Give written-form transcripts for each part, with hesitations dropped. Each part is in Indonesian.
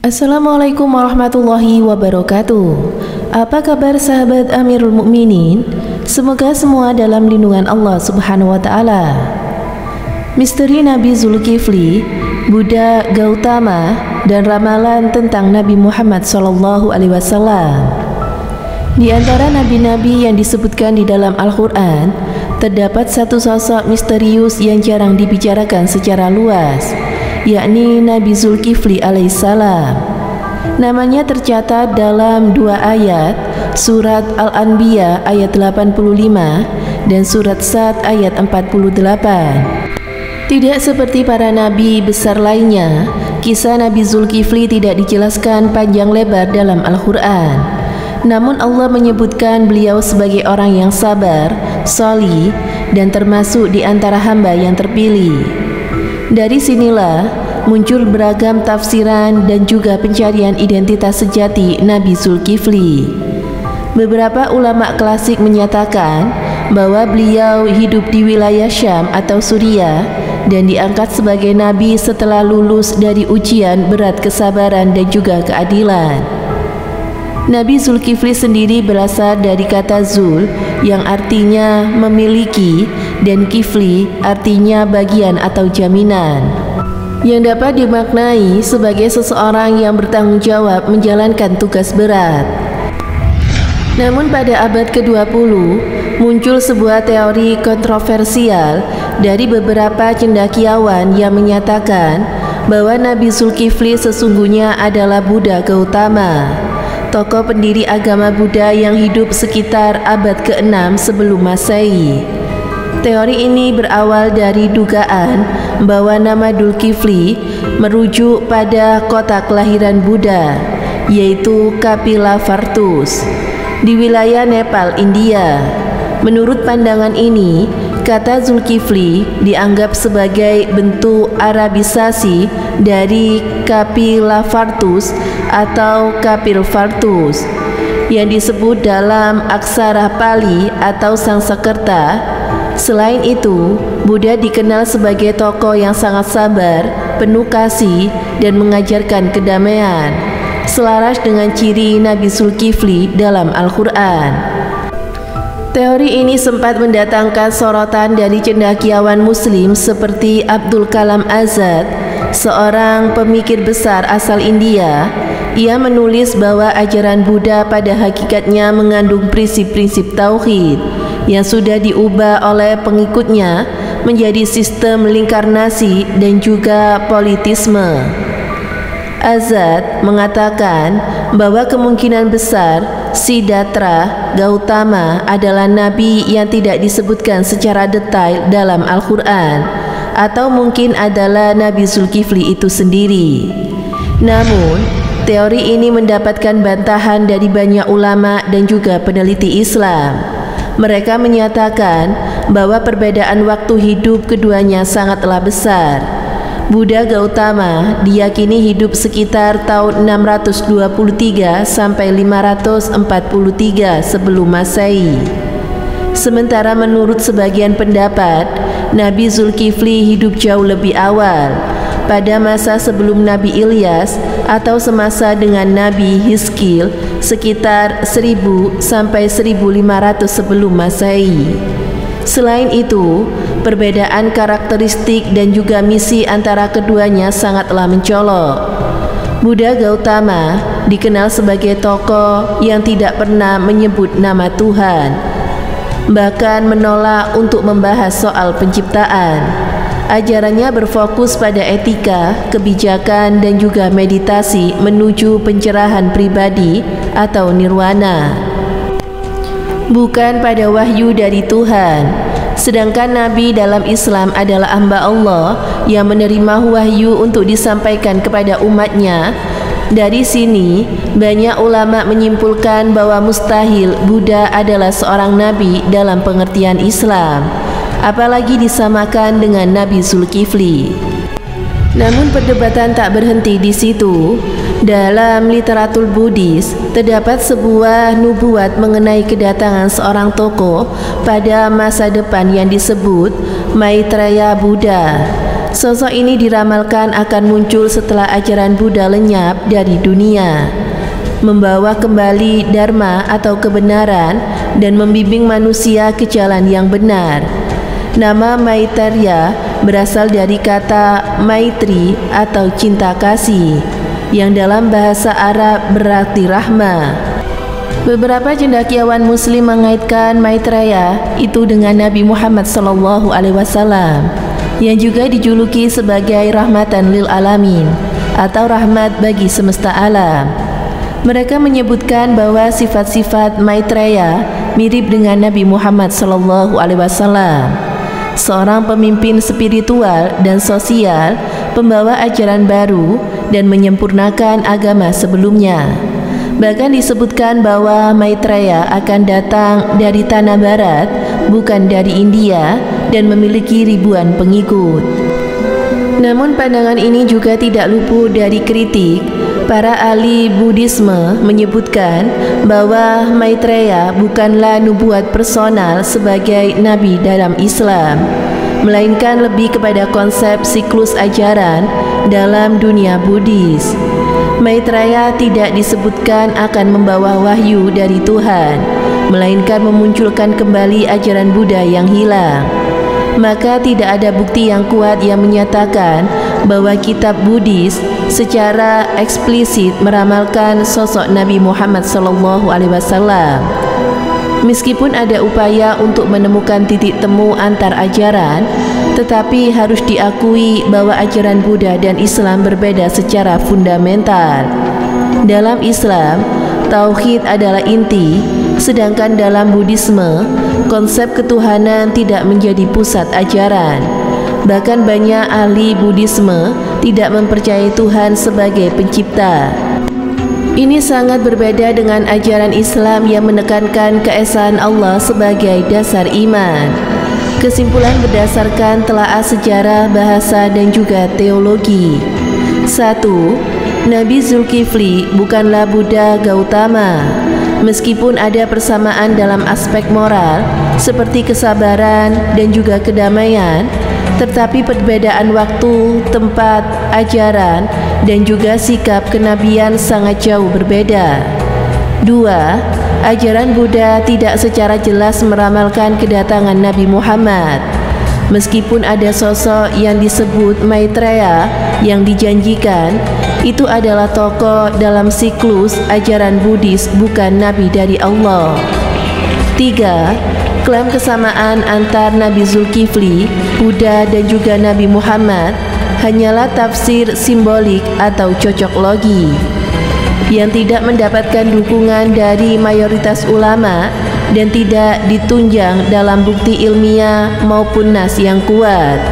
Assalamualaikum warahmatullahi wabarakatuh. Apa kabar sahabat Amirul Mukminin? Semoga semua dalam lindungan Allah Subhanahu wa taala. Misteri Nabi Zulkifli, Buddha Gautama, dan ramalan tentang Nabi Muhammad SAW. Di antara nabi-nabi yang disebutkan di dalam Al-Quran, terdapat satu sosok misterius yang jarang dibicarakan secara luas, yakni Nabi Zulkifli alaihissalam. Namanya tercatat dalam dua ayat, surat Al-Anbiya ayat 85 dan surat Sad ayat 48. Tidak seperti para nabi besar lainnya, kisah Nabi Zulkifli tidak dijelaskan panjang lebar dalam Al-Quran. Namun Allah menyebutkan beliau sebagai orang yang sabar, sholih, dan termasuk di antara hamba yang terpilih. Dari sinilah muncul beragam tafsiran dan juga pencarian identitas sejati Nabi Zulkifli. Beberapa ulama klasik menyatakan bahwa beliau hidup di wilayah Syam atau Suriah dan diangkat sebagai nabi setelah lulus dari ujian berat kesabaran dan juga keadilan. Nabi Zulkifli sendiri berasal dari kata Zul yang artinya memiliki dan Kifli artinya bagian atau jaminan, yang dapat dimaknai sebagai seseorang yang bertanggung jawab menjalankan tugas berat. Namun pada abad ke-20 muncul sebuah teori kontroversial dari beberapa cendekiawan yang menyatakan bahwa Nabi Zulkifli sesungguhnya adalah Buddha Gautama, tokoh pendiri agama Buddha yang hidup sekitar abad ke-6 sebelum Masehi. Teori ini berawal dari dugaan bahwa nama Zulkifli merujuk pada kota kelahiran Buddha, yaitu Kapilavartus, di wilayah Nepal, India. Menurut pandangan ini, kata Zulkifli dianggap sebagai bentuk Arabisasi dari Kapilavartus atau Kapilvartus yang disebut dalam aksara Pali atau Sanskerta. Selain itu, Buddha dikenal sebagai tokoh yang sangat sabar, penuh kasih, dan mengajarkan kedamaian, selaras dengan ciri Nabi Zulkifli dalam Al-Quran. Teori ini sempat mendatangkan sorotan dari cendekiawan Muslim seperti Abdul Kalam Azad, seorang pemikir besar asal India. Ia menulis bahwa ajaran Buddha pada hakikatnya mengandung prinsip-prinsip tauhid yang sudah diubah oleh pengikutnya menjadi sistem lingkarnasi dan juga politisme. Azad mengatakan bahwa kemungkinan besar Siddhartha Gautama adalah nabi yang tidak disebutkan secara detail dalam Al-Quran, atau mungkin adalah Nabi Zulkifli itu sendiri. Namun, teori ini mendapatkan bantahan dari banyak ulama dan juga peneliti Islam. Mereka menyatakan bahwa perbedaan waktu hidup keduanya sangatlah besar. Buddha Gautama diyakini hidup sekitar tahun 623 sampai 543 sebelum Masehi. Sementara menurut sebagian pendapat, Nabi Zulkifli hidup jauh lebih awal, pada masa sebelum Nabi Ilyas atau semasa dengan Nabi Hizkil, sekitar 1000 sampai 1500 sebelum Masehi. Selain itu, perbedaan karakteristik dan juga misi antara keduanya sangatlah mencolok. Buddha Gautama dikenal sebagai tokoh yang tidak pernah menyebut nama Tuhan, bahkan menolak untuk membahas soal penciptaan. Ajarannya berfokus pada etika, kebijakan, dan juga meditasi menuju pencerahan pribadi atau nirwana, bukan pada wahyu dari Tuhan. Sedangkan Nabi dalam Islam adalah hamba Allah yang menerima wahyu untuk disampaikan kepada umatnya. Dari sini, banyak ulama menyimpulkan bahwa mustahil Buddha adalah seorang nabi dalam pengertian Islam, apalagi disamakan dengan Nabi Zulkifli. Namun perdebatan tak berhenti di situ. Dalam literatur Buddhis terdapat sebuah nubuat mengenai kedatangan seorang tokoh pada masa depan yang disebut Maitreya Buddha. sosok ini diramalkan akan muncul setelah ajaran Buddha lenyap dari dunia, membawa kembali dharma atau kebenaran dan membimbing manusia ke jalan yang benar. Nama Maitreya berasal dari kata Maitri atau cinta kasih, yang dalam bahasa Arab berarti rahmah. Beberapa cendekiawan Muslim mengaitkan Maitreya itu dengan Nabi Muhammad SAW, yang juga dijuluki sebagai rahmatan lil alamin atau rahmat bagi semesta alam. Mereka menyebutkan bahwa sifat-sifat Maitreya mirip dengan Nabi Muhammad SAW, seorang pemimpin spiritual dan sosial, pembawa ajaran baru dan menyempurnakan agama sebelumnya. Bahkan disebutkan bahwa Maitreya akan datang dari tanah barat, bukan dari India, dan memiliki ribuan pengikut. Namun pandangan ini juga tidak luput dari kritik. Para ahli Buddhisme menyebutkan bahwa Maitreya bukanlah nubuat personal sebagai nabi dalam Islam, melainkan lebih kepada konsep siklus ajaran dalam dunia Buddhis. Maitreya tidak disebutkan akan membawa wahyu dari Tuhan, melainkan memunculkan kembali ajaran Buddha yang hilang. Maka tidak ada bukti yang kuat yang menyatakan bahwa kitab Buddhis secara eksplisit meramalkan sosok Nabi Muhammad SAW. Meskipun ada upaya untuk menemukan titik temu antar ajaran, tetapi harus diakui bahwa ajaran Buddha dan Islam berbeda secara fundamental. Dalam Islam, tauhid adalah inti, sedangkan dalam Buddhisme, konsep ketuhanan tidak menjadi pusat ajaran. Bahkan banyak ahli Buddhisme tidak mempercayai Tuhan sebagai pencipta. Ini sangat berbeda dengan ajaran Islam yang menekankan keesaan Allah sebagai dasar iman. Kesimpulan berdasarkan telaah sejarah, bahasa, dan juga teologi. 1. Nabi Zulkifli bukanlah Buddha Gautama. Meskipun ada persamaan dalam aspek moral seperti kesabaran dan juga kedamaian, tetapi perbedaan waktu, tempat, ajaran, dan juga sikap kenabian sangat jauh berbeda. 2. Ajaran Buddha tidak secara jelas meramalkan kedatangan Nabi Muhammad. Meskipun ada sosok yang disebut Maitreya yang dijanjikan, itu adalah tokoh dalam siklus ajaran Buddhis, bukan Nabi dari Allah. 3. Klaim kesamaan antar Nabi Zulkifli, Buddha, dan juga Nabi Muhammad hanyalah tafsir simbolik atau cocok logi yang tidak mendapatkan dukungan dari mayoritas ulama dan tidak ditunjang dalam bukti ilmiah maupun nas yang kuat.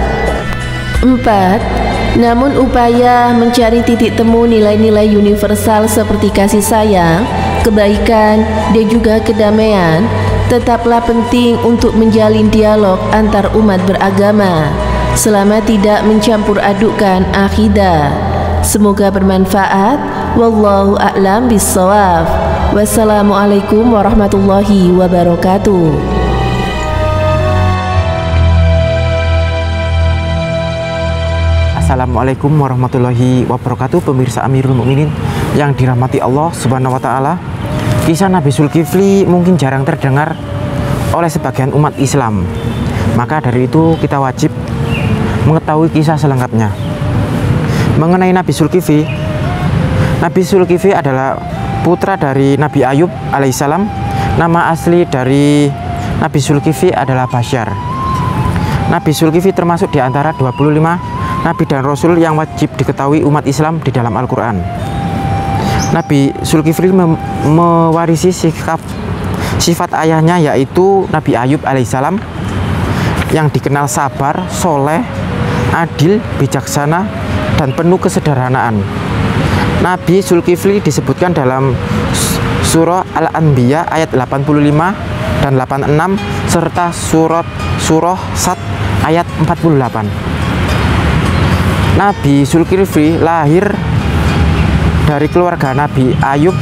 4. Namun upaya mencari titik temu nilai-nilai universal seperti kasih sayang, kebaikan, dan juga kedamaian tetaplah penting untuk menjalin dialog antar umat beragama selama tidak mencampur adukkan akidah. Semoga bermanfaat. Wallahu a'lam bissawab. Wassalamualaikum warahmatullahi wabarakatuh. Assalamualaikum warahmatullahi wabarakatuh. Pemirsa Amirul Mukminin yang dirahmati Allah Subhanahu wa taala. Kisah Nabi Zulkifli mungkin jarang terdengar oleh sebagian umat Islam. Maka dari itu kita wajib mengetahui kisah selengkapnya. Mengenai Nabi Zulkifli, Nabi Zulkifli adalah putra dari Nabi Ayub alaihissalam. Nama asli dari Nabi Zulkifli adalah Basyar. Nabi Zulkifli termasuk di antara 25 Nabi dan Rasul yang wajib diketahui umat Islam di dalam Al-Quran. Nabi Zulkifli mewarisi sifat ayahnya, yaitu Nabi Ayub alaihissalam, yang dikenal sabar, soleh, adil, bijaksana, dan penuh kesederhanaan. Nabi Zulkifli disebutkan dalam surah Al-Anbiya ayat 85 dan 86 serta surah Sad ayat 48. Nabi Zulkifli lahir dari keluarga Nabi Ayub.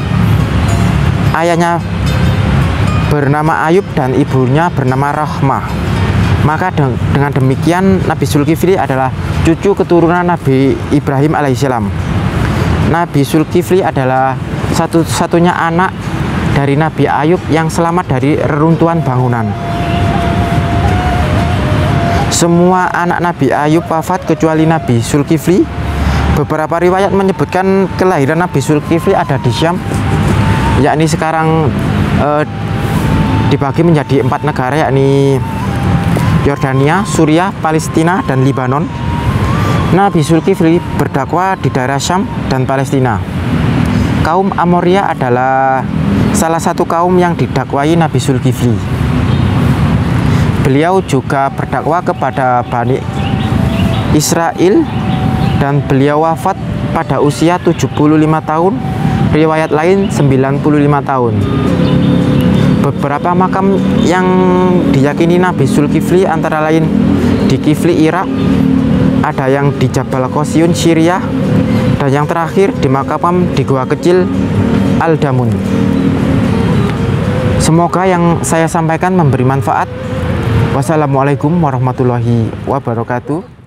Ayahnya bernama Ayub dan ibunya bernama Rahmah. Maka dengan demikian Nabi Zulkifli adalah cucu keturunan Nabi Ibrahim alaihissalam. Nabi Zulkifli adalah satu-satunya anak dari Nabi Ayub yang selamat dari reruntuhan bangunan. Semua anak Nabi Ayub wafat kecuali Nabi Zulkifli. Beberapa riwayat menyebutkan kelahiran Nabi Zulkifli ada di Syam, yakni sekarang dibagi menjadi 4 negara, yakni Yordania, Suriah, Palestina, dan Libanon. Nabi Zulkifli berdakwah di daerah Syam dan Palestina. Kaum Amoria adalah salah satu kaum yang didakwai Nabi Zulkifli. Beliau juga berdakwah kepada Bani Israel dan beliau wafat pada usia 75 tahun, riwayat lain 95 tahun. Beberapa makam yang diyakini Nabi Zulkifli antara lain di Kifli, Irak, ada yang di Jabal Qosyun, Syria, dan yang terakhir di makam di Gua Kecil Al-Damun. Semoga yang saya sampaikan memberi manfaat. Wassalamualaikum warahmatullahi wabarakatuh.